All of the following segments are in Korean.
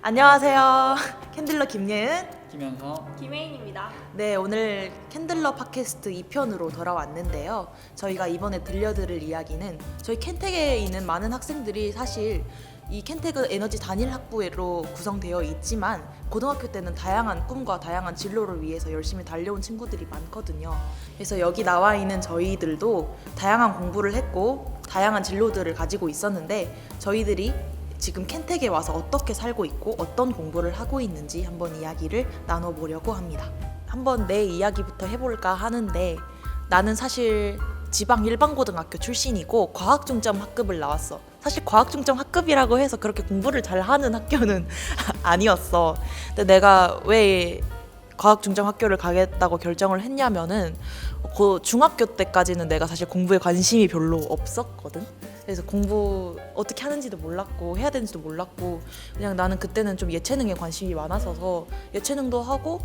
안녕하세요. 캔들러 김예은. 김현서. 김혜인입니다. 네, 오늘 캔들러 팟캐스트 2편으로 돌아왔는데요. 저희가 이번에 들려드릴 이야기는 저희 캔텍에 있는 많은 학생들이 사실 이 캔텍은 에너지 단일 학부로 구성되어 있지만 고등학교 때는 다양한 꿈과 다양한 진로를 위해서 열심히 달려온 친구들이 많거든요. 그래서 여기 나와 있는 저희들도 다양한 공부를 했고 다양한 진로들을 가지고 있었는데 저희들이 지금 캔텍에 와서 어떻게 살고 있고 어떤 공부를 하고 있는지 한번 이야기를 나눠보려고 합니다. 한번 내 이야기부터 해볼까 하는데 나는 사실 지방 일반고등학교 출신이고 과학중점 학급을 나왔어. 사실 과학중점 학급이라고 해서 그렇게 공부를 잘하는 학교는 아니었어. 근데 내가 왜 과학중점 학교를 가겠다고 결정을 했냐면은 중학교 때까지는 내가 사실 공부에 관심이 별로 없었거든. 그래서 공부 어떻게 하는지도 몰랐고 해야 되는지도 몰랐고 그냥 나는 그때는 좀 예체능에 관심이 많아서 예체능도 하고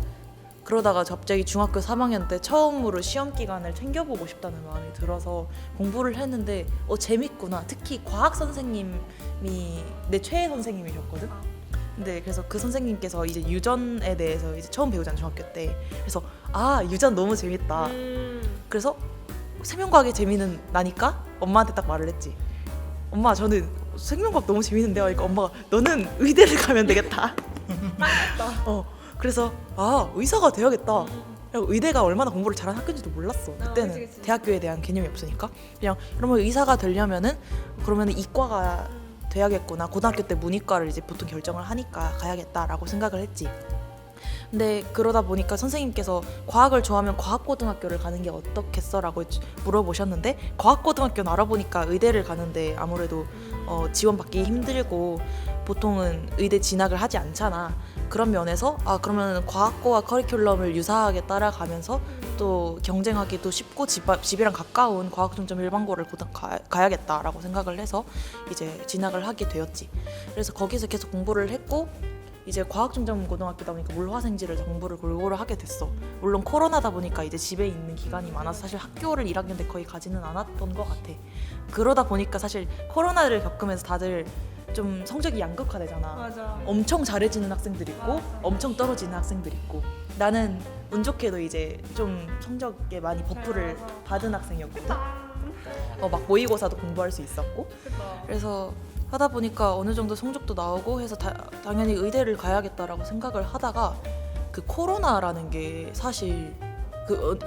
그러다가 갑자기 중학교 3학년 때 처음으로 시험 기간을 챙겨보고 싶다는 마음이 들어서 공부를 했는데 재밌구나. 특히 과학 선생님이 내 최애 선생님이셨거든. 근데 그래서 그 선생님께서 이제 유전에 대해서 이제 처음 배우잖아 중학교 때. 그래서 유전 너무 재밌다. 그래서 생명과학이 재미는 나니까 엄마한테 딱 말을 했지. 엄마 저는 생명과학 너무 재밌는데요. 그러니까 엄마가 너는 의대를 가면 되겠다. 그래서 의사가 돼야겠다. 의대가 얼마나 공부를 잘하는 학교인지도 몰랐어. 그때는 그치. 대학교에 대한 개념이 없으니까 그냥 그러면 의사가 되려면은 그러면 이과가 돼야겠구나. 고등학교 때 문이과를 이제 보통 결정을 하니까 가야겠다라고 생각을 했지. 근데 그러다 보니까 선생님께서 과학을 좋아하면 과학고등학교를 가는 게 어떻겠어라고 물어보셨는데 과학고등학교는 알아보니까 의대를 가는데 아무래도 지원받기 힘들고 보통은 의대 진학을 하지 않잖아. 그런 면에서 그러면 과학고와 커리큘럼을 유사하게 따라가면서 또 경쟁하기도 쉽고 집이랑 가까운 과학중점 일반고를 가야겠다라고 생각을 해서 이제 진학을 하게 되었지. 그래서 거기서 계속 공부를 했고 이제 과학중점 고등학교다 보니까 물화생지를 공부를 골고루 하게 됐어. 물론 코로나다 보니까 이제 집에 있는 기간이 많아서 사실 학교를 1학년 때 거의 가지는 않았던 것 같아. 그러다 보니까 사실 코로나를 겪으면서 다들 좀 성적이 양극화되잖아. 맞아. 엄청 잘해지는 학생들 있고 엄청 떨어지는 학생들 있고 나는 운 좋게도 이제 좀 성적에 많이 버프를 받은 학생이었거든. 막 모의고사도 공부할 수 있었고 그래서 하다 보니까 어느 정도 성적도 나오고 해서 당연히 의대를 가야겠다라고 생각을 하다가 그 코로나라는 게 사실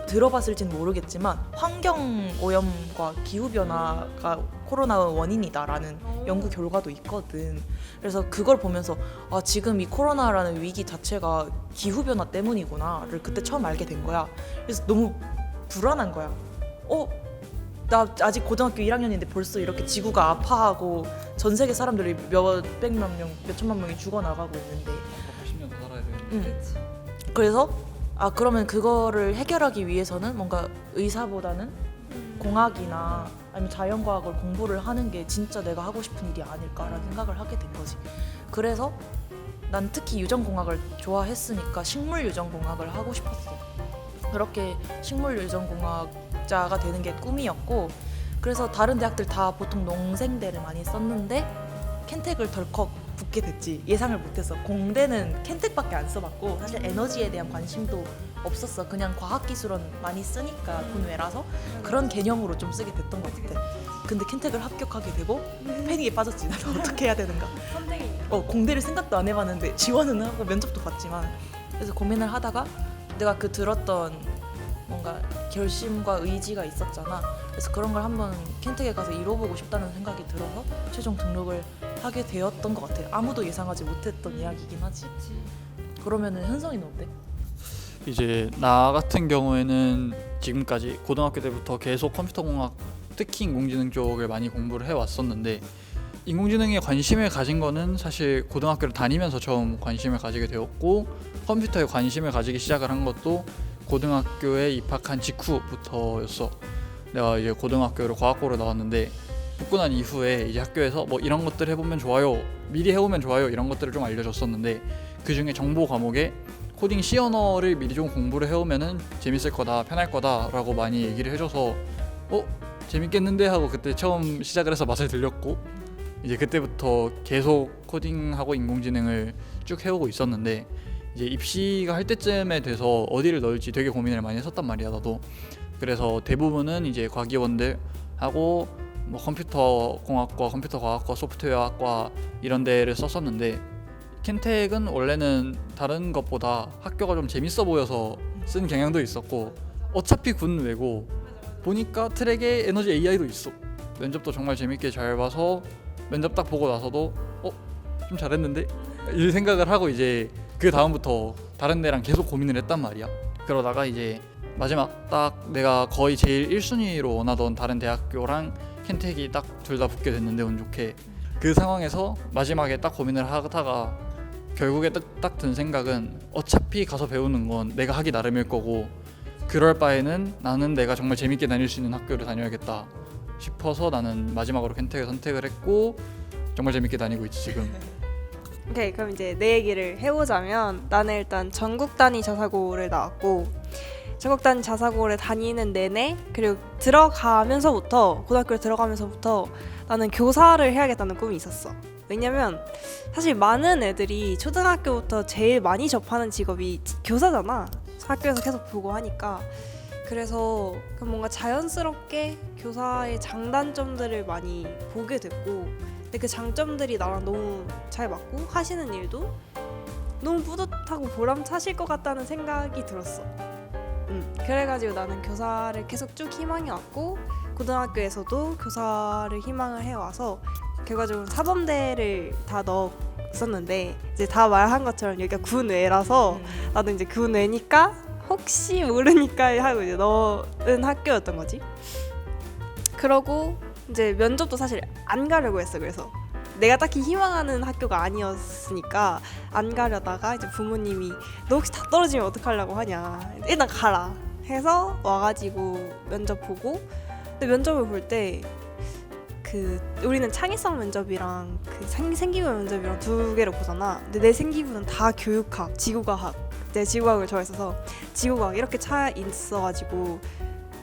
들어봤을지는 모르겠지만 환경 오염과 기후 변화가 코로나 원인이다라는 연구 결과도 있거든. 그래서 그걸 보면서 지금 이 코로나라는 위기 자체가 기후 변화 때문이구나를 그때 처음 알게 된 거야. 그래서 너무 불안한 거야. 나 아직 고등학교 1학년인데 벌써 이렇게 지구가 아파하고 전 세계 사람들이 몇백만 명, 몇천만 명이 죽어나가고 있는데 80년 더 살아야 되는데. 그치. 그래서 그러면 그거를 해결하기 위해서는 뭔가 의사보다는 공학이나 아니면 자연과학을 공부를 하는 게 진짜 내가 하고 싶은 일이 아닐까라는 생각을 하게 된 거지. 그래서 난 특히 유전공학을 좋아했으니까 식물유전공학을 하고 싶었어. 그렇게 식물유전공학자가 되는 게 꿈이었고 그래서 다른 대학들 다 보통 농생대를 많이 썼는데 캔텍을 덜컥 붙게 됐지. 예상을 못해서. 공대는 캔텍밖에 안 써봤고 사실 에너지에 대한 관심도 없었어. 그냥 과학기술은 많이 쓰니까 본외라서 그런 개념으로 좀 쓰게 됐던 것 같아. 근데 캔텍을 합격하게 되고 패닉에 빠졌지. 나도 어떻게 해야 되는가. 선생님. 공대를 생각도 안 해봤는데 지원은 하고 면접도 봤지만 그래서 고민을 하다가 내가 들었던 뭔가 결심과 의지가 있었잖아. 그래서 그런 걸 한번 캔텍에 가서 이뤄보고 싶다는 생각이 들어서 최종 등록을 하게 되었던 것 같아. 아무도 예상하지 못했던 이야기이긴 하지. 그러면은 현성이는 어때? 이제 나 같은 경우에는 지금까지 고등학교 때부터 계속 컴퓨터공학, 특히 인공지능 쪽을 많이 공부를 해왔었는데 인공지능에 관심을 가진 거는 사실 고등학교를 다니면서 처음 관심을 가지게 되었고 컴퓨터에 관심을 가지기 시작을 한 것도 고등학교에 입학한 직후부터였어. 내가 이제 고등학교를 과학고로 나왔는데 붙고 난 이후에 이제 학교에서 뭐 이런 것들 해보면 좋아요, 미리 해오면 좋아요 이런 것들을 좀 알려줬었는데 그 중에 정보 과목에 코딩 C 언어를 미리 좀 공부를 해오면은 재밌을 거다, 편할 거다라고 많이 얘기를 해줘서 재밌겠는데 하고 그때 처음 시작을 해서 맛을 들렸고 이제 그때부터 계속 코딩하고 인공지능을 쭉 해오고 있었는데 이제 입시가 할 때쯤에 돼서 어디를 넣을지 되게 고민을 많이 했었단 말이야 나도. 그래서 대부분은 이제 과기원들 하고 뭐 컴퓨터공학과, 컴퓨터과학과, 소프트웨어학과 이런 데를 썼었는데 켄텍은 원래는 다른 것보다 학교가 좀 재밌어 보여서 쓴 경향도 있었고 어차피 군 외고 보니까 트랙에 에너지 AI도 있어. 면접도 정말 재밌게 잘 봐서 면접 딱 보고 나서도 좀 잘했는데? 이 생각을 하고 이제 그 다음부터 다른 데랑 계속 고민을 했단 말이야. 그러다가 이제 마지막 딱 내가 거의 제일 1순위로 원하던 다른 대학교랑 켄텍이 딱 둘 다 붙게 됐는데 운 좋게 그 상황에서 마지막에 딱 고민을 하다가 결국에 딱 든 생각은 어차피 가서 배우는 건 내가 하기 나름일 거고 그럴 바에는 나는 내가 정말 재밌게 다닐 수 있는 학교를 다녀야겠다 싶어서 나는 마지막으로 켄텍을 선택을 했고 정말 재밌게 다니고 있지 지금. 오케이, 그럼 이제 내 얘기를 해보자면 나는 일단 전국 단위 자사고를 나왔고 전국 단위 자사고를 다니는 내내 그리고 들어가면서부터 고등학교에 들어가면서부터 나는 교사를 해야겠다는 꿈이 있었어. 왜냐면 사실 많은 애들이 초등학교부터 제일 많이 접하는 직업이 교사잖아. 학교에서 계속 보고 하니까. 그래서 뭔가 자연스럽게 교사의 장단점들을 많이 보게 됐고 근데 그 장점들이 나랑 너무 잘 맞고 하시는 일도 너무 뿌듯하고 보람차실 것 같다는 생각이 들었어. 그래가지고 나는 교사를 계속 쭉 희망해왔고 고등학교에서도 교사를 희망을 해와서 결과적으로 사범대를 다 넣었었는데 이제 다 말한 것처럼 여기가 군외라서 나도 이제 군외니까 혹시 모르니까 하고 이제 넣은 학교였던 거지. 그러고 이제 면접도 사실 안 가려고 했어. 그래서 내가 딱히 희망하는 학교가 아니었으니까 안 가려다가 이제 부모님이 너 혹시 다 떨어지면 어떡하려고 하냐 일단 가라 해서 와가지고 면접 보고 근데 면접을 볼 때 우리는 창의성 면접이랑 생기부 면접이랑 두 개를 보잖아. 근데 내 생기부는 다 교육학, 지구과학. 내가 지구과학을 좋아했어서 지구과학 이렇게 차 있어가지고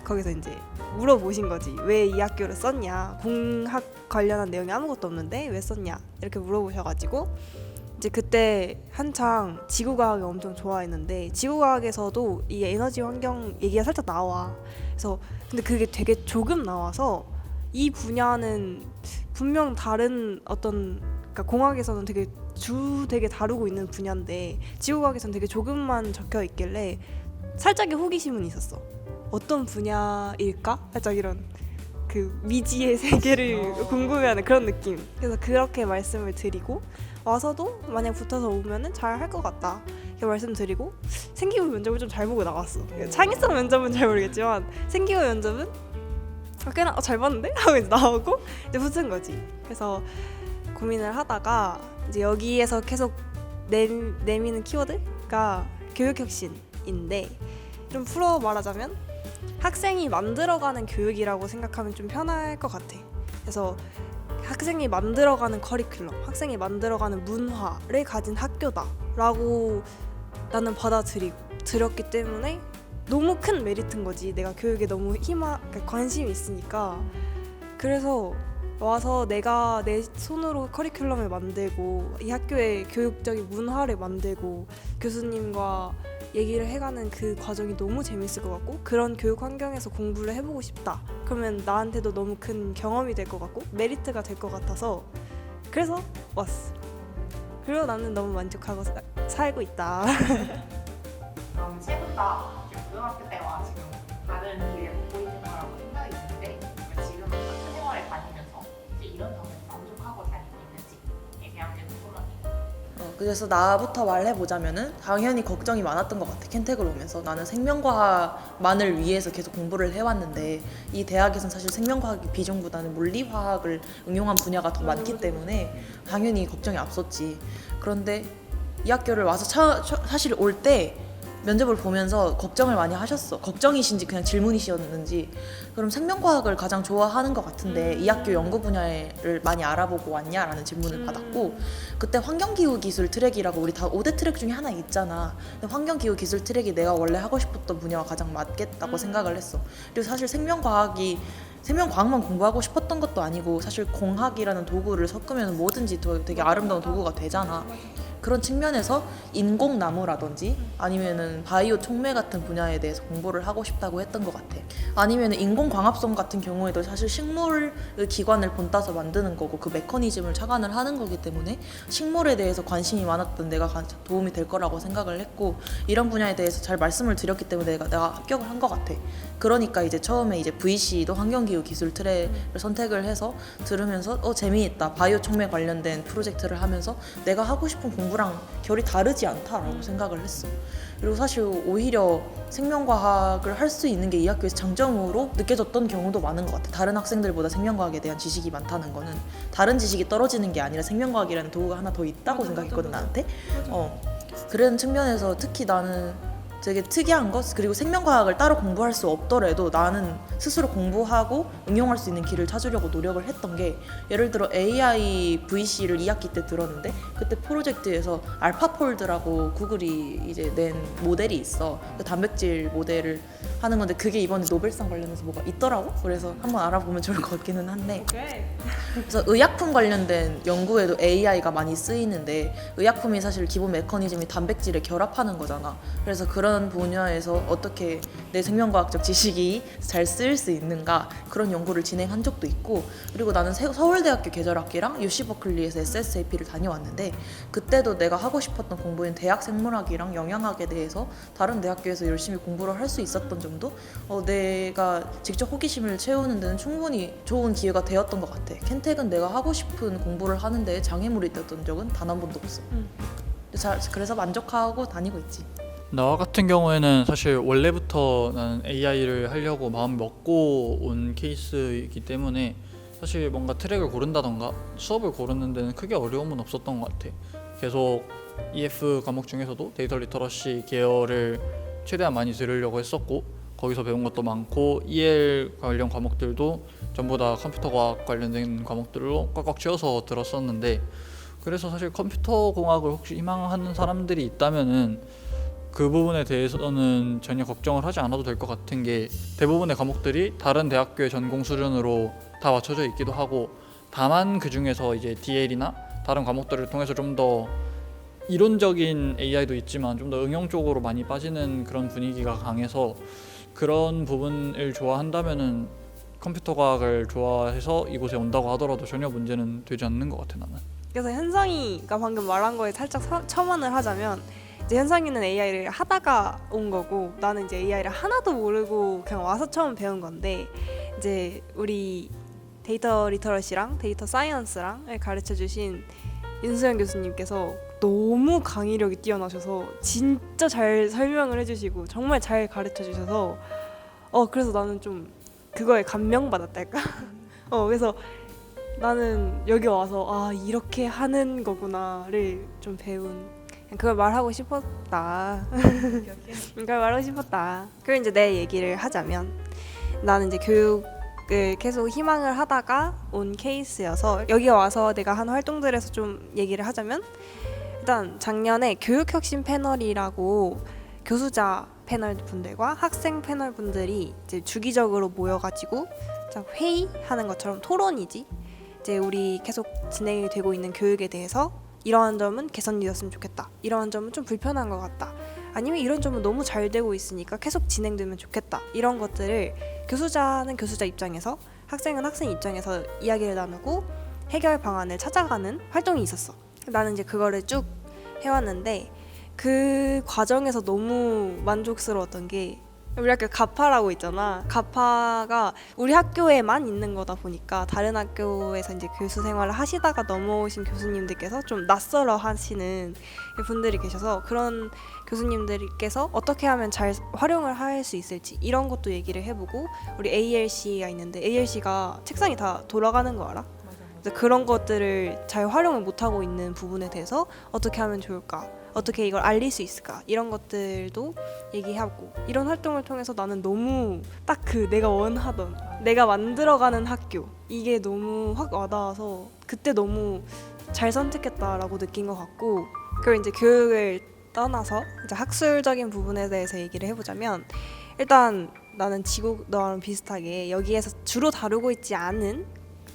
거기서 이제 물어보신 거지. 왜 이 학교를 썼냐? 공학 관련한 내용이 아무것도 없는데 왜 썼냐? 이렇게 물어보셔가지고 이제 그때 한창 지구과학을 엄청 좋아했는데 지구과학에서도 이 에너지 환경 얘기가 살짝 나와. 그래서 근데 그게 되게 조금 나와서 이 분야는 분명 다른 그러니까 공학에서는 되게 다루고 있는 분야인데 지구과학에서는 되게 조금만 적혀 있길래 살짝의 호기심은 있었어. 어떤 분야일까? 살짝 이런 미지의 세계를 궁금해하는 그런 느낌. 그래서 그렇게 말씀을 드리고 와서도 만약 붙어서 오면은 잘 할 것 같다 이렇게 말씀드리고 생기부 면접을 좀 잘 보고 나왔어. 창의성 면접은 잘 모르겠지만 생기부 면접은 꽤나 잘 봤는데? 하고 이제 나오고 이제 붙은 거지. 그래서 고민을 하다가 이제 여기에서 계속 내미는 키워드가 교육혁신인데 좀 풀어 말하자면 학생이 만들어가는 교육이라고 생각하면 좀 편할 것 같아. 그래서 학생이 만들어가는 커리큘럼, 학생이 만들어가는 문화를 가진 학교다라고 나는 받아들였기 때문에 너무 큰 메리트인 거지. 내가 교육에 너무 관심이 있으니까. 그래서 와서 내가 내 손으로 커리큘럼을 만들고 이 학교의 교육적인 문화를 만들고 교수님과 얘기를 해가는 그 과정이 너무 재밌을 것 같고 그런 교육 환경에서 공부를 해보고 싶다. 그러면 나한테도 너무 큰 경험이 될 것 같고 메리트가 될 것 같아서 그래서 왔어. 그리고 나는 너무 만족하고 살고 있다. 그럼 채부터 고등학교 때와 지금 다른 길을 걷고 있는 거라고 생각이 드는데 지금 학교 생활을 다니면서 이제 이런 점을 만족하고 다니고 있는지에 대한 게 궁금하네요. 그래서 나부터 말해보자면은 당연히 걱정이 많았던 것 같아. 켄텍을 오면서 나는 생명과학만을 위해서 계속 공부를 해왔는데 이 대학에서는 사실 생명과학이 비중보다는 물리화학을 응용한 분야가 더 많기 때문에 당연히 걱정이 앞섰지. 그런데 이 학교를 와서 사실 올 때 면접을 보면서 걱정을 많이 하셨어. 걱정이신지 그냥 질문이셨는지. 그럼 생명과학을 가장 좋아하는 것 같은데 이 학교 연구 분야를 많이 알아보고 왔냐라는 질문을 받았고 그때 환경기후기술 트랙이라고 우리 다 5대 트랙 중에 하나 있잖아. 근데 환경기후기술 트랙이 내가 원래 하고 싶었던 분야와 가장 맞겠다고 생각을 했어. 그리고 사실 생명과학만 공부하고 싶었던 것도 아니고 사실 공학이라는 도구를 섞으면 뭐든지 되게 아름다운 도구가 되잖아. 그런 측면에서 인공나무라든지 아니면은 바이오 촉매 같은 분야에 대해서 공부를 하고 싶다고 했던 것 같아. 아니면은 인공광합성 같은 경우에도 사실 식물 기관을 본따서 만드는 거고 그 메커니즘을 착안을 하는 거기 때문에 식물에 대해서 관심이 많았던 내가 도움이 될 거라고 생각을 했고 이런 분야에 대해서 잘 말씀을 드렸기 때문에 내가 합격을 한 것 같아. 그러니까 이제 처음에 이제 VC도 환경기후 기술 트랙을 선택을 해서 들으면서 재미있다. 바이오 촉매 관련된 프로젝트를 하면서 내가 하고 싶은 공부랑 결이 다르지 않다라고 생각을 했어. 그리고 사실 오히려 생명과학을 할 수 있는 게 이 학교에서 장점으로 느껴졌던 경우도 많은 것 같아. 다른 학생들보다 생명과학에 대한 지식이 많다는 거는 다른 지식이 떨어지는 게 아니라 생명과학이라는 도구가 하나 더 있다고 생각했거든 나한테. 그런 측면에서 특히 나는 되게 특이한 것 그리고 생명과학을 따로 공부할 수 없더라도 나는 스스로 공부하고 응용할 수 있는 길을 찾으려고 노력을 했던 게 예를 들어 AI VC를 2학기 때 들었는데 그때 프로젝트에서 알파폴드라고 구글이 이제 낸 모델이 있어. 그 단백질 모델을 하는 건데 그게 이번에 노벨상 관련해서 뭐가 있더라고. 그래서 한번 알아보면 좋을 것 같기는 한데 그래서 의약품 관련된 연구에도 AI가 많이 쓰이는데 의약품이 사실 기본 메커니즘이 단백질을 결합하는 거잖아. 그래서 그런 분야에서 어떻게 내 생명과학적 지식이 잘 쓰일 수 있는가 그런 연구를 진행한 적도 있고 그리고 나는 서울대학교 계절학기랑 UC 버클리에서 SSAP를 다녀왔는데 그때도 내가 하고 싶었던 공부인 대학 생물학이랑 영양학에 대해서 다른 대학교에서 열심히 공부를 할 수 있었던 점도 내가 직접 호기심을 채우는 데는 충분히 좋은 기회가 되었던 것 같아. 켄텍은 내가 하고 싶은 공부를 하는데 장애물이 됐던 적은 단 한 번도 없어. 그래서 만족하고 다니고 있지. 나 같은 경우에는 사실 원래부터 나는 AI를 하려고 마음 먹고 온 케이스이기 때문에 사실 뭔가 트랙을 고른다던가 수업을 고르는 데는 크게 어려움은 없었던 것 같아. 계속 EF 과목 중에서도 데이터 리터러시 계열을 최대한 많이 들으려고 했었고 거기서 배운 것도 많고 EL 관련 과목들도 전부 다 컴퓨터 과학 관련된 과목들로 꽉꽉 채워서 들었었는데 그래서 사실 컴퓨터 공학을 혹시 희망하는 사람들이 있다면은 그 부분에 대해서는 전혀 걱정을 하지 않아도 될 것 같은 게 대부분의 과목들이 다른 대학교의 전공 수준으로 다 맞춰져 있기도 하고 다만 그 중에서 이제 DL이나 다른 과목들을 통해서 좀 더 이론적인 AI도 있지만 좀 더 응용 쪽으로 많이 빠지는 그런 분위기가 강해서 그런 부분을 좋아한다면은 컴퓨터 과학을 좋아해서 이곳에 온다고 하더라도 전혀 문제는 되지 않는 것 같아 나는. 그래서 현상이가 방금 말한 거에 살짝 첨언을 하자면 이제 현상이는 AI를 하다가 온 거고 나는 이제 AI를 하나도 모르고 그냥 와서 처음 배운 건데 이제 우리 데이터 리터러시랑 데이터 사이언스랑 가르쳐 주신 윤수영 교수님께서 너무 강의력이 뛰어나셔서 진짜 잘 설명을 해주시고 정말 잘 가르쳐 주셔서 그래서 나는 좀 그거에 감명받았달까? 그래서 나는 여기 와서 이렇게 하는 거구나를 좀 배운 그걸 말하고 싶었다. 그걸 말하고 싶었다. 그리고 이제 내 얘기를 하자면 나는 이제 교육을 계속 희망을 하다가 온 케이스여서 여기 와서 내가 한 활동들에서 좀 얘기를 하자면 일단 작년에 교육혁신 패널이라고 교수자 패널 분들과 학생 패널 분들이 이제 주기적으로 모여가지고 회의하는 것처럼 토론이지. 이제 우리 계속 진행이 되고 있는 교육에 대해서 이러한 점은 개선되었으면 좋겠다. 이러한 점은 좀 불편한 것 같다. 아니면 이런 점은 너무 잘 되고 있으니까 계속 진행되면 좋겠다. 이런 것들을 교수자는 교수자 입장에서 학생은 학생 입장에서 이야기를 나누고 해결 방안을 찾아가는 활동이 있었어. 나는 이제 그거를 쭉 해왔는데 그 과정에서 너무 만족스러웠던 게 우리 학교 가파라고 있잖아. 가파가 우리 학교에만 있는 거다 보니까 다른 학교에서 이제 교수 생활을 하시다가 넘어오신 교수님들께서 좀 낯설어 하시는 분들이 계셔서 그런 교수님들께서 어떻게 하면 잘 활용을 할 수 있을지 이런 것도 얘기를 해보고 우리 ALC가 있는데 ALC가 책상이 다 돌아가는 거 알아? 그래서 그런 것들을 잘 활용을 못하고 있는 부분에 대해서 어떻게 하면 좋을까? 어떻게 이걸 알릴 수 있을까? 이런 것들도 얘기하고 이런 활동을 통해서 나는 너무 딱 그 내가 원하던 내가 만들어가는 학교 이게 너무 확 와닿아서 그때 너무 잘 선택했다라고 느낀 것 같고 그리고 이제 교육을 떠나서 이제 학술적인 부분에 대해서 얘기를 해보자면 일단 나는 지구과랑 비슷하게 여기에서 주로 다루고 있지 않은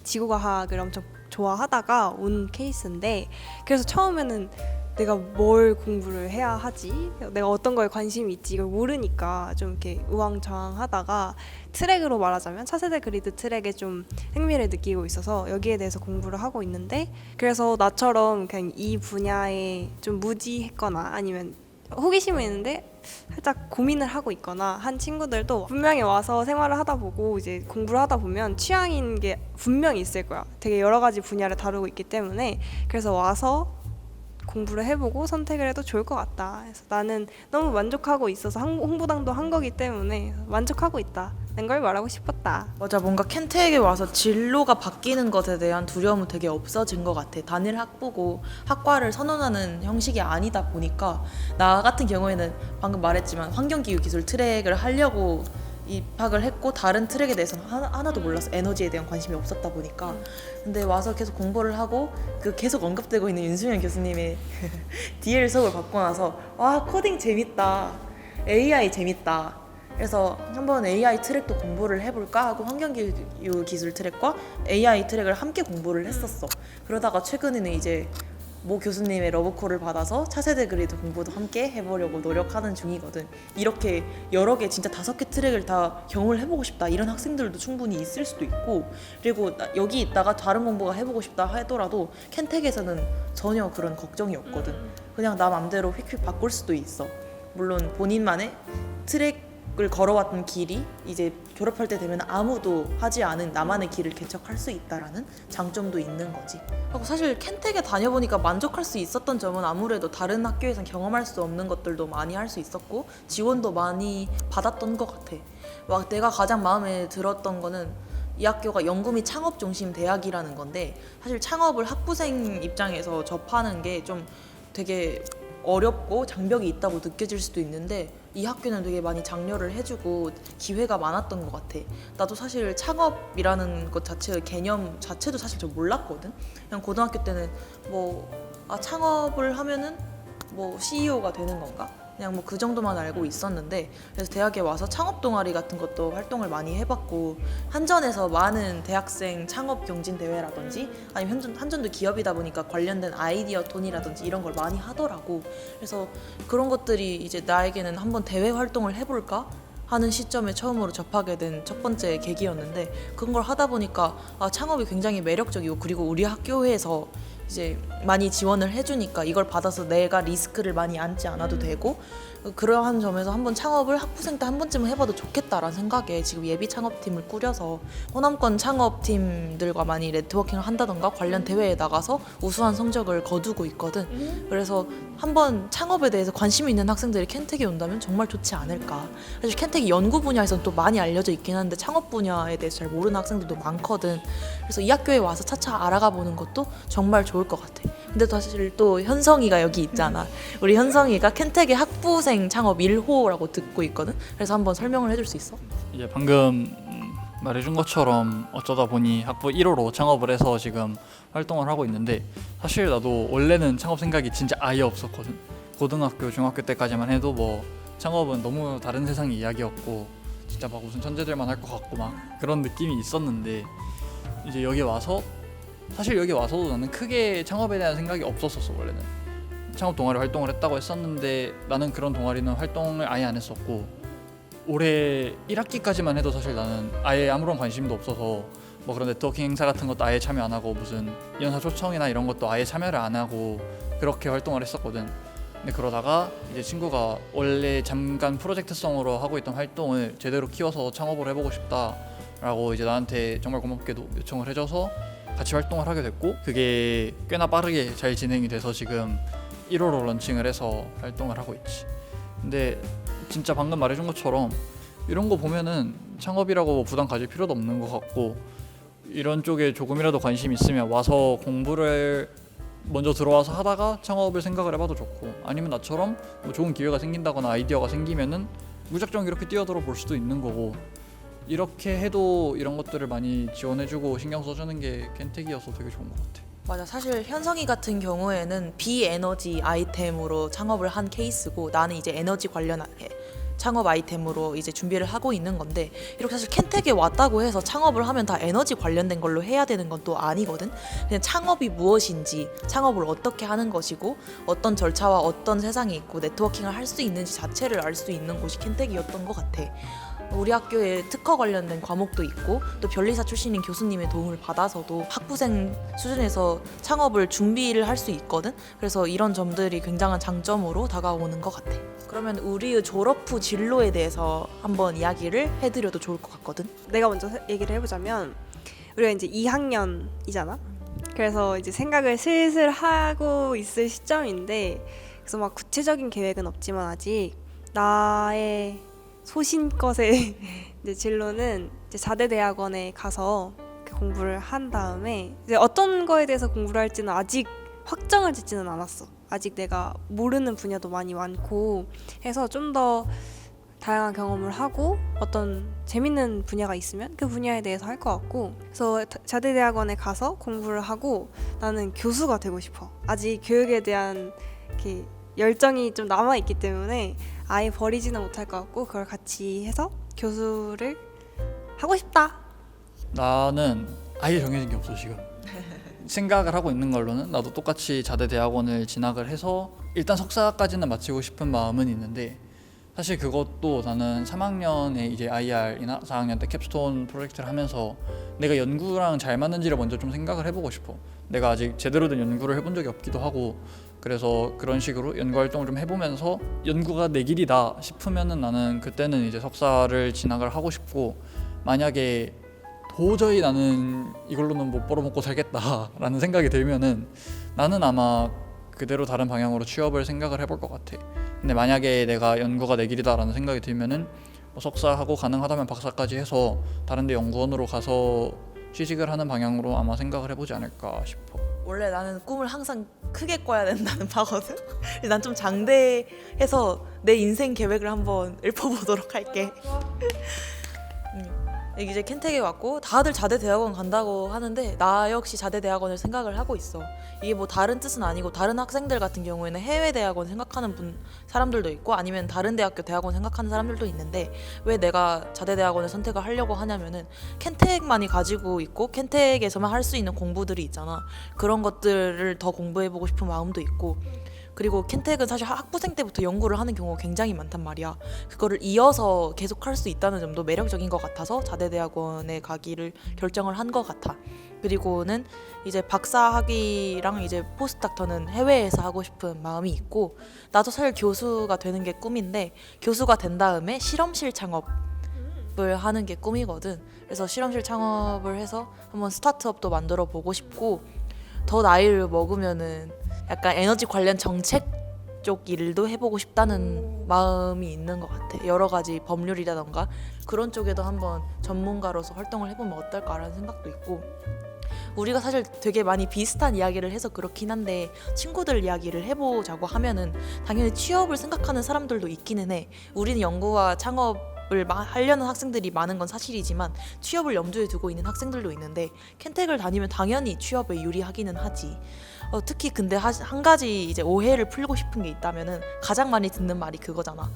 지구과학을 엄청 좋아하다가 온 케이스인데, 그래서 처음에는 내가 뭘 공부를 해야 하지? 내가 어떤 거에 관심이 있지? 이걸 모르니까 좀 이렇게 우왕좌왕하다가 트랙으로 말하자면 차세대 그리드 트랙에 좀 흥미를 느끼고 있어서 여기에 대해서 공부를 하고 있는데, 그래서 나처럼 그냥 이 분야에 좀 무지했거나 아니면 호기심은 있는데 살짝 고민을 하고 있거나 한 친구들도 분명히 와서 생활을 하다 보고 이제 공부를 하다 보면 취향인 게 분명히 있을 거야. 되게 여러 가지 분야를 다루고 있기 때문에. 그래서 와서 공부를 해보고 선택을 해도 좋을 것 같다. 그래서 나는 너무 만족하고 있어서 홍보당도 한 거기 때문에 만족하고 있다는 걸 말하고 싶었다. 맞아, 뭔가 켄텍에 와서 진로가 바뀌는 것에 대한 두려움은 되게 없어진 것 같아. 단일 학부고 학과를 선언하는 형식이 아니다 보니까 나 같은 경우에는 방금 말했지만 환경기후기술 트랙을 하려고 입학을 했고 다른 트랙에 대해서는 하나도 몰랐어. 에너지에 대한 관심이 없었다 보니까. 근데 와서 계속 공부를 하고 그 계속 언급되고 있는 윤수현 교수님의 DL 수업을 받고 나서 와, 코딩 재밌다, AI 재밌다, 그래서 한번 AI 트랙도 공부를 해볼까 하고 환경기후 기술 트랙과 AI 트랙을 함께 공부를 했었어. 그러다가 최근에는 이제 모 교수님의 러브콜을 받아서 차세대 그리드 공부도 함께 해보려고 노력하는 중이거든. 이렇게 여러 개, 진짜 5개 트랙을 다 경험을 해보고 싶다 이런 학생들도 충분히 있을 수도 있고, 그리고 여기 있다가 다른 공부가 해보고 싶다 하더라도 켄텍에서는 전혀 그런 걱정이 없거든. 그냥 나 맘대로 휙휙 바꿀 수도 있어. 물론 본인만의 트랙을 걸어왔던 길이 이제 졸업할 때 되면 아무도 하지 않은 나만의 길을 개척할 수 있다라는 장점도 있는 거지. 하고 사실 켄텍에 다녀보니까 만족할 수 있었던 점은 아무래도 다른 학교에선 경험할 수 없는 것들도 많이 할 수 있었고 지원도 많이 받았던 것 같아. 막 내가 가장 마음에 들었던 거는 이 학교가 연구 및 창업 중심 대학이라는 건데, 사실 창업을 학부생 입장에서 접하는 게 좀 되게 어렵고 장벽이 있다고 느껴질 수도 있는데 이 학교는 되게 많이 장려를 해주고 기회가 많았던 것 같아. 나도 사실 창업이라는 것 자체의 개념 자체도 사실 좀 몰랐거든. 그냥 고등학교 때는 창업을 하면은 CEO가 되는 건가? 그냥 그 정도만 알고 있었는데, 그래서 대학에 와서 창업 동아리 같은 것도 활동을 많이 해봤고, 한전에서 많은 대학생 창업 경진 대회라든지 아니면 한전도 기업이다 보니까 관련된 아이디어 톤이라든지 이런 걸 많이 하더라고. 그래서 그런 것들이 이제 나에게는 한번 대회 활동을 해볼까 하는 시점에 처음으로 접하게 된 첫 번째 계기였는데, 그런 걸 하다 보니까 창업이 굉장히 매력적이고, 그리고 우리 학교에서 이제 많이 지원을 해주니까 이걸 받아서 내가 리스크를 많이 안지 않아도 되고, 그러한 점에서 한번 창업을 학부생 때 한 번쯤은 해봐도 좋겠다라는 생각에 지금 예비 창업팀을 꾸려서 호남권 창업팀들과 많이 네트워킹을 한다던가 관련 대회에 나가서 우수한 성적을 거두고 있거든. 그래서 한번 창업에 대해서 관심이 있는 학생들이 켄텍에 온다면 정말 좋지 않을까. 사실 켄텍이 연구 분야에서는 또 많이 알려져 있긴 한데 창업 분야에 대해서 잘 모르는 학생들도 많거든. 그래서 이 학교에 와서 차차 알아가 보는 것도 정말 좋을 것 같아. 근데 사실 또 현성이가 여기 있잖아. 우리 현성이가 켄텍의 학부생 창업 1호라고 듣고 있거든. 그래서 한번 설명을 해줄 수 있어? 이제 방금 말해준 것처럼 어쩌다 보니 학부 1호로 창업을 해서 지금 활동을 하고 있는데, 사실 나도 원래는 창업 생각이 진짜 아예 없었거든. 고등학교, 중학교 때까지만 해도 창업은 너무 다른 세상의 이야기였고 진짜 막 무슨 천재들만 할 것 같고 막 그런 느낌이 있었는데, 이제 여기 와서 사실 여기 와서도 나는 크게 창업에 대한 생각이 없었었어. 원래는 창업 동아리 활동을 했다고 했었는데 나는 그런 동아리는 활동을 아예 안 했었고, 올해 1학기까지만 해도 사실 나는 아예 아무런 관심도 없어서 그런 네트워킹 행사 같은 것도 아예 참여 안 하고 무슨 연사 초청이나 이런 것도 아예 참여를 안 하고 그렇게 활동을 했었거든. 근데 그러다가 이제 친구가 원래 잠깐 프로젝트성으로 하고 있던 활동을 제대로 키워서 창업을 해보고 싶다라고 이제 나한테 정말 고맙게도 요청을 해줘서 같이 활동을 하게 됐고, 그게 꽤나 빠르게 잘 진행이 돼서 지금 1호로 런칭을 해서 활동을 하고 있지. 근데 진짜 방금 말해준 것처럼 이런 거 보면은 창업이라고 부담 가질 필요도 없는 것 같고, 이런 쪽에 조금이라도 관심 있으면 와서 공부를 먼저 들어와서 하다가 창업을 생각을 해봐도 좋고, 아니면 나처럼 좋은 기회가 생긴다거나 아이디어가 생기면은 무작정 이렇게 뛰어들어 볼 수도 있는 거고, 이렇게 해도 이런 것들을 많이 지원해주고 신경 써주는 게 켄텍이어서 되게 좋은 것 같아. 맞아. 사실 현성이 같은 경우에는 비에너지 아이템으로 창업을 한 케이스고, 나는 이제 에너지 관련해 창업 아이템으로 이제 준비를 하고 있는 건데, 이렇게 사실 켄텍에 왔다고 해서 창업을 하면 다 에너지 관련된 걸로 해야 되는 건 또 아니거든. 그냥 창업이 무엇인지, 창업을 어떻게 하는 것이고, 어떤 절차와 어떤 세상이 있고 네트워킹을 할 수 있는지 자체를 알 수 있는 곳이 켄텍이었던 것 같아. 우리 학교에 특허 관련된 과목도 있고, 또 변리사 출신인 교수님의 도움을 받아서도 학부생 수준에서 창업을 준비를 할 수 있거든. 그래서 이런 점들이 굉장한 장점으로 다가오는 것 같아. 그러면 우리의 졸업 후 진로에 대해서 한번 이야기를 해드려도 좋을 것 같거든. 내가 먼저 얘기를 해보자면 우리가 이제 2학년이잖아. 그래서 이제 생각을 슬슬 하고 있을 시점인데, 그래서 막 구체적인 계획은 없지만 아직 나의 소신껏의 이제 진로는 이제 자대 대학원에 가서 공부를 한 다음에 이제 어떤 거에 대해서 공부를 할지는 아직 확정을 짓지는 않았어. 아직 내가 모르는 분야도 많이 많고 해서 좀 더 다양한 경험을 하고 어떤 재밌는 분야가 있으면 그 분야에 대해서 할 것 같고, 그래서 자대 대학원에 가서 공부를 하고 나는 교수가 되고 싶어. 아직 교육에 대한 이렇게 열정이 좀 남아 있기 때문에 아예 버리지는 못할 것 같고, 그걸 같이 해서 교수를 하고 싶다. 나는 아예 정해진 게 없어 지금. 생각을 하고 있는 걸로는 나도 똑같이 자대 대학원을 진학을 해서 일단 석사까지는 마치고 싶은 마음은 있는데, 사실 그것도 나는 3학년에 이제 IR이나 4학년 때 캡스톤 프로젝트를 하면서 내가 연구랑 잘 맞는지를 먼저 좀 생각을 해보고 싶어. 내가 아직 제대로 된 연구를 해본 적이 없기도 하고, 그래서 그런 식으로 연구 활동을 좀 해보면서 연구가 내 길이다 싶으면은 나는 그때는 이제 석사를 진학을 하고 싶고, 만약에 도저히 나는 이걸로는 못 벌어먹고 살겠다라는 생각이 들면은 나는 아마 그대로 다른 방향으로 취업을 생각을 해볼 것 같아. 근데 만약에 내가 연구가 내 길이다라는 생각이 들면은 뭐 석사하고 가능하다면 박사까지 해서 다른 데 연구원으로 가서 취직을 하는 방향으로 아마 생각을 해보지 않을까 싶어. 원래 나는 꿈을 항상 크게 꿔야 된다는 바거든. 난 좀 장대해서 내 인생 계획을 한번 읊어보도록 할게. 이제 켄텍에 왔고 다들 자대 대학원 간다고 하는데 나 역시 자대 대학원을 생각을 하고 있어. 이게 뭐 다른 뜻은 아니고, 다른 학생들 같은 경우에는 해외 대학원 생각하는 사람들도 있고, 아니면 다른 대학교 대학원 생각하는 사람들도 있는데, 왜 내가 자대 대학원을 선택을 하려고 하냐면은 켄텍만이 가지고 있고 켄텍에서만 할 수 있는 공부들이 있잖아. 그런 것들을 더 공부해보고 싶은 마음도 있고, 그리고 켄텍은 사실 학부생 때부터 연구를 하는 경우가 굉장히 많단 말이야. 그거를 이어서 계속 할 수 있다는 점도 매력적인 것 같아서 자대대학원에 가기를 결정을 한 것 같아. 그리고는 이제 박사학위랑 이제 포스닥터는 해외에서 하고 싶은 마음이 있고, 나도 사실 교수가 되는 게 꿈인데, 교수가 된 다음에 실험실 창업을 하는 게 꿈이거든. 그래서 실험실 창업을 해서 한번 스타트업도 만들어 보고 싶고, 더 나이를 먹으면은 약간 에너지 관련 정책 쪽 일도 해보고 싶다는 마음이 있는 것 같아. 여러 가지 법률이라던가 그런 쪽에도 한번 전문가로서 활동을 해보면 어떨까라는 생각도 있고, 우리가 사실 되게 많이 비슷한 이야기를 해서 그렇긴 한데, 친구들 이야기를 해보자고 하면은 당연히 취업을 생각하는 사람들도 있기는 해. 우리는 연구와 창업을 하려는 학생들이 많은 건 사실이지만 취업을 염두에 두고 있는 학생들도 있는데, 켄텍을 다니면 당연히 취업에 유리하기는 하지. 특히 근데 한 가지 이제 오해를 풀고 싶은 게 있다면은, 가장 많이 듣는 말이 그거잖아.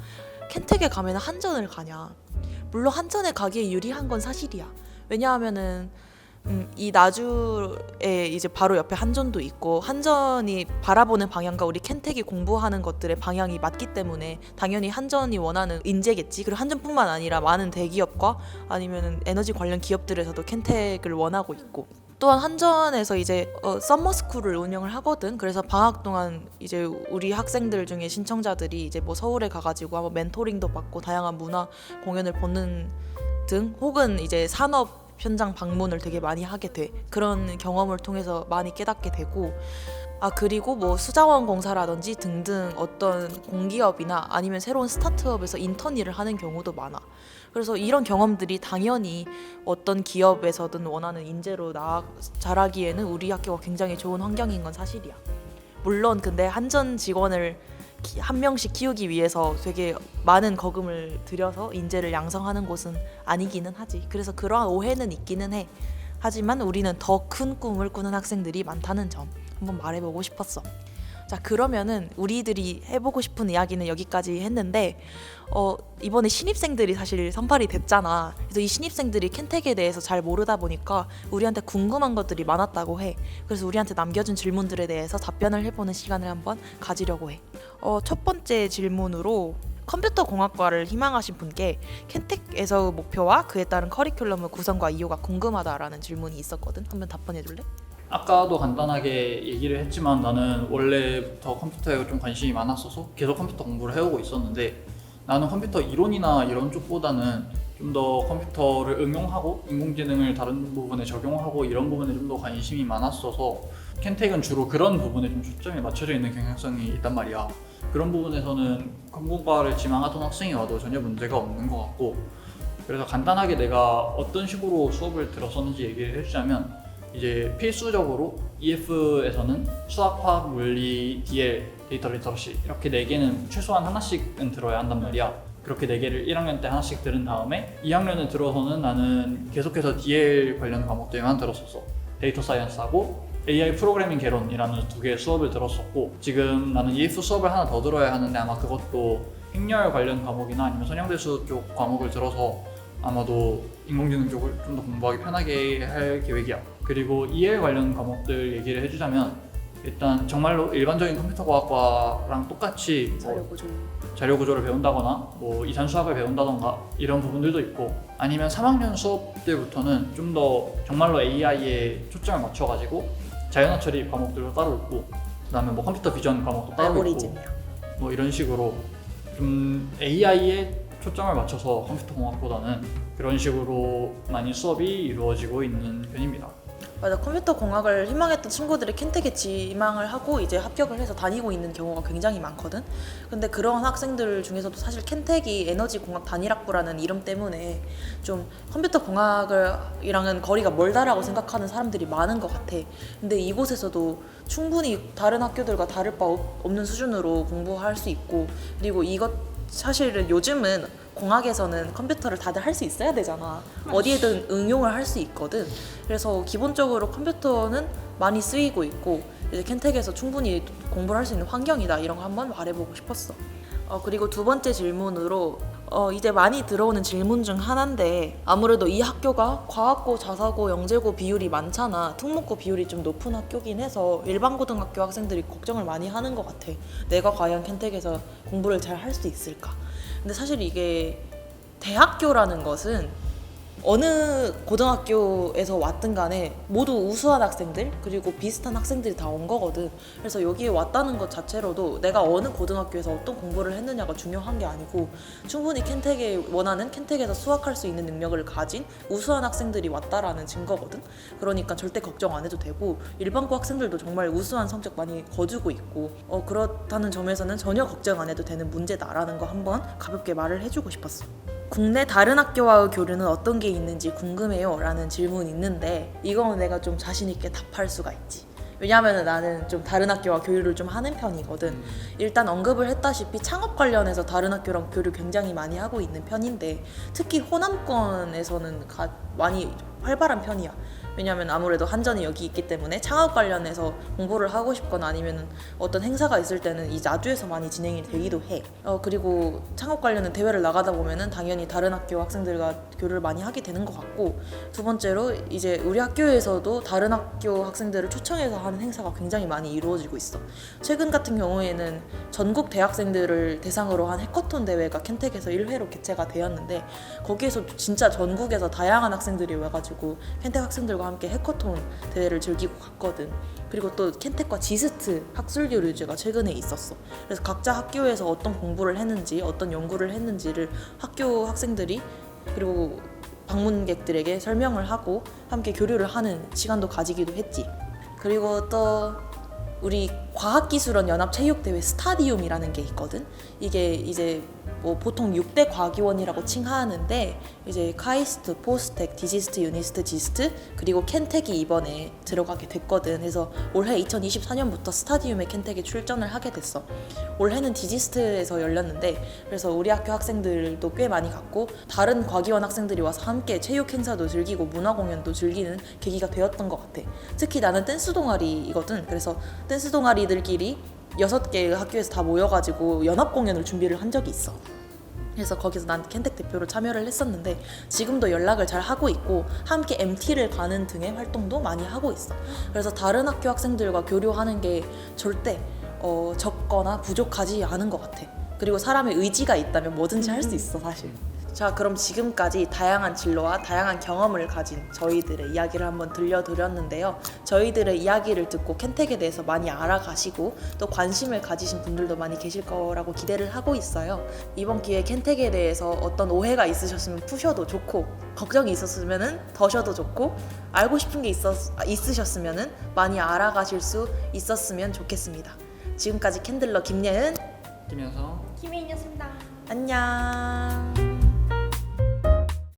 켄텍에 가면 한전을 가냐. 물론 한전에 가기에 유리한 건 사실이야. 왜냐하면은 이 나주에 이제 바로 옆에 한전도 있고, 한전이 바라보는 방향과 우리 켄텍이 공부하는 것들의 방향이 맞기 때문에 당연히 한전이 원하는 인재겠지. 그리고 한전뿐만 아니라 많은 대기업과 아니면 에너지 관련 기업들에서도 켄텍을 원하고 있고, 또한 한전에서 이제 썸머스쿨을 운영을 하거든. 그래서 방학 동안 이제 우리 학생들 중에 신청자들이 이제 뭐 서울에 가가지고 한번 멘토링도 받고 다양한 문화 공연을 보는 등, 혹은 이제 산업 현장 방문을 되게 많이 하게 돼. 그런 경험을 통해서 많이 깨닫게 되고, 그리고 뭐 수자원 공사라든지 등등 어떤 공기업이나 아니면 새로운 스타트업에서 인턴 일을 하는 경우도 많아. 그래서 이런 경험들이 당연히 어떤 기업에서든 원하는 인재로 자라기에는 우리 학교가 굉장히 좋은 환경인 건 사실이야. 물론 근데 한전 직원을 한 명씩 키우기 위해서 되게 많은 거금을 들여서 인재를 양성하는 곳은 아니기는 하지. 그래서 그러한 오해는 있기는 해. 하지만 우리는 더 큰 꿈을 꾸는 학생들이 많다는 점 한번 말해보고 싶었어. 자, 그러면은 우리들이 해보고 싶은 이야기는 여기까지 했는데 이번에 신입생들이 사실 선발이 됐잖아. 그래서 이 신입생들이 켄텍에 대해서 잘 모르다 보니까 우리한테 궁금한 것들이 많았다고 해. 그래서 우리한테 남겨준 질문들에 대해서 답변을 해보는 시간을 한번 가지려고 해. 첫 번째 질문으로 컴퓨터 공학과를 희망하신 분께 켄텍에서 목표와 그에 따른 커리큘럼의 구성과 이유가 궁금하다라는 질문이 있었거든. 한번 답변해 줄래? 아까도 간단하게 얘기를 했지만 나는 원래부터 컴퓨터에 좀 관심이 많았어서 계속 컴퓨터 공부를 해오고 있었는데 나는 컴퓨터 이론이나 이런 쪽보다는 좀 더 컴퓨터를 응용하고 인공지능을 다른 부분에 적용하고 이런 부분에 좀 더 관심이 많았어서 켄텍은 주로 그런 부분에 좀 초점이 맞춰져 있는 경향성이 있단 말이야. 그런 부분에서는 컴공과를 지망하던 학생이 와도 전혀 문제가 없는 것 같고, 그래서 간단하게 내가 어떤 식으로 수업을 들었었는지 얘기를 해주자면 이제 필수적으로 EF에서는 수학, 화학, 물리, DL, 데이터 리터러시 이렇게 4개는 최소한 하나씩은 들어야 한단 말이야. 그렇게 4개를 1학년 때 하나씩 들은 다음에 2학년에 들어서는 나는 계속해서 DL 관련 과목들만 들었었어. 데이터 사이언스하고 AI 프로그래밍 개론이라는 2개의 수업을 들었었고, 지금 나는 EF 수업을 하나 더 들어야 하는데 아마 그것도 행렬 관련 과목이나 아니면 선형대수 쪽 과목을 들어서 아마도 인공지능 쪽을 좀 더 공부하기 편하게 할 계획이야. 그리고 EL 관련 과목들 얘기를 해주자면 일단 정말로 일반적인 컴퓨터과학과랑 똑같이 자료 구조를 배운다거나 뭐 이산수학을 배운다던가 이런 부분들도 있고, 아니면 3학년 수업 때부터는 좀 더 정말로 AI에 초점을 맞춰가지고 자연어 처리 과목들도 따로 있고, 그다음에 뭐 컴퓨터 비전 과목도 따로 있고, 뭐 이런 식으로 좀 AI에 초점을 맞춰서 컴퓨터 공학보다는 그런 식으로 많이 수업이 이루어지고 있는 편입니다. 맞아, 컴퓨터 공학을 희망했던 친구들이 켄텍에 지망을 하고 이제 합격을 해서 다니고 있는 경우가 굉장히 많거든. 근데 그런 학생들 중에서도 사실 켄텍이 에너지 공학 단일학부라는 이름 때문에 좀 컴퓨터 공학이랑은 거리가 멀다라고 생각하는 사람들이 많은 것 같아. 근데 이곳에서도 충분히 다른 학교들과 다를 바 없는 수준으로 공부할 수 있고, 그리고 이것 사실은 요즘은 공학에서는 컴퓨터를 다들 할 수 있어야 되잖아. 어디에든 응용을 할 수 있거든. 그래서 기본적으로 컴퓨터는 많이 쓰이고 있고 이제 켄텍에서 충분히 공부를 할 수 있는 환경이다, 이런 거 한번 말해보고 싶었어. 그리고 두 번째 질문으로 이제 많이 들어오는 질문 중 하나인데, 아무래도 이 학교가 과학고, 자사고, 영재고 비율이 많잖아. 특목고 비율이 좀 높은 학교긴 해서 일반 고등학교 학생들이 걱정을 많이 하는 것 같아. 내가 과연 켄텍에서 공부를 잘 할 수 있을까? 근데 사실 이게 대학교라는 것은 어느 고등학교에서 왔든 간에 모두 우수한 학생들 그리고 비슷한 학생들이 다 온 거거든. 그래서 여기에 왔다는 것 자체로도 내가 어느 고등학교에서 어떤 공부를 했느냐가 중요한 게 아니고 충분히 켄텍에 원하는 켄텍에서 수학할 수 있는 능력을 가진 우수한 학생들이 왔다라는 증거거든. 그러니까 절대 걱정 안 해도 되고 일반고 학생들도 정말 우수한 성적 많이 거두고 있고 그렇다는 점에서는 전혀 걱정 안 해도 되는 문제다라는 거 한번 가볍게 말을 해주고 싶었어. 국내 다른 학교와의 교류는 어떤 게 있는지 궁금해요 라는 질문이 있는데, 이거는 내가 좀 자신 있게 답할 수가 있지. 왜냐하면 나는 좀 다른 학교와 교류를 좀 하는 편이거든. 일단 언급을 했다시피 창업 관련해서 다른 학교랑 교류 굉장히 많이 하고 있는 편인데, 특히 호남권에서는 많이 활발한 편이야. 왜냐하면 아무래도 한전이 여기 있기 때문에 창업 관련해서 공부를 하고 싶거나 아니면 어떤 행사가 있을 때는 이 나주에서 많이 진행이 되기도 해. 그리고 창업 관련된 대회를 나가다 보면은 당연히 다른 학교 학생들과 교류를 많이 하게 되는 것 같고, 두 번째로 이제 우리 학교에서도 다른 학교 학생들을 초청해서 하는 행사가 굉장히 많이 이루어지고 있어. 최근 같은 경우에는 전국 대학생들을 대상으로 한 해커톤 대회가 켄텍에서 1회로 개최가 되었는데, 거기에서 진짜 전국에서 다양한 학생들이 와가지고 켄텍 학생들과 함께 해커톤 대회를 즐기고 갔거든. 그리고 또 켄텍과 지스트 학술 교류제가 최근에 있었어. 그래서 각자 학교에서 어떤 공부를 했는지 어떤 연구를 했는지를 학교 학생들이 그리고 방문객들에게 설명을 하고 함께 교류를 하는 시간도 가지기도 했지. 그리고 또 우리 과학기술원 연합체육대회 스타디움이라는 게 있거든. 이게 이제 뭐 보통 6대 과기원이라고 칭하는데 이제 카이스트, 포스텍, 디지스트, 유니스트, 지스트 그리고 켄텍이 이번에 들어가게 됐거든. 그래서 올해 2024년부터 스타디움에 켄텍에 출전을 하게 됐어. 올해는 디지스트에서 열렸는데 그래서 우리 학교 학생들도 꽤 많이 갔고 다른 과기원 학생들이 와서 함께 체육 행사도 즐기고 문화 공연도 즐기는 계기가 되었던 것 같아. 특히 나는 댄스 동아리이거든. 그래서 댄스 동아리들끼리 6개의 학교에서 다 모여가지고 연합 공연을 준비를 한 적이 있어. 그래서 거기서 난 켄텍 대표로 참여를 했었는데 지금도 연락을 잘 하고 있고 함께 MT를 가는 등의 활동도 많이 하고 있어. 그래서 다른 학교 학생들과 교류하는 게 절대 적거나 부족하지 않은 것 같아. 그리고 사람의 의지가 있다면 뭐든지 할 수 있어 사실. 자, 그럼 지금까지 다양한 진로와 다양한 경험을 가진 저희들의 이야기를 한번 들려드렸는데요. 저희들의 이야기를 듣고 켄텍에 대해서 많이 알아가시고 또 관심을 가지신 분들도 많이 계실 거라고 기대를 하고 있어요. 이번 기회에 켄텍에 대해서 어떤 오해가 있으셨으면 푸셔도 좋고 걱정이 있었으면 더셔도 좋고 알고 싶은 게 있으셨으면 많이 알아가실 수 있었으면 좋겠습니다. 지금까지 캔들러 김예은, 김현서 김혜인이었습니다. 안녕.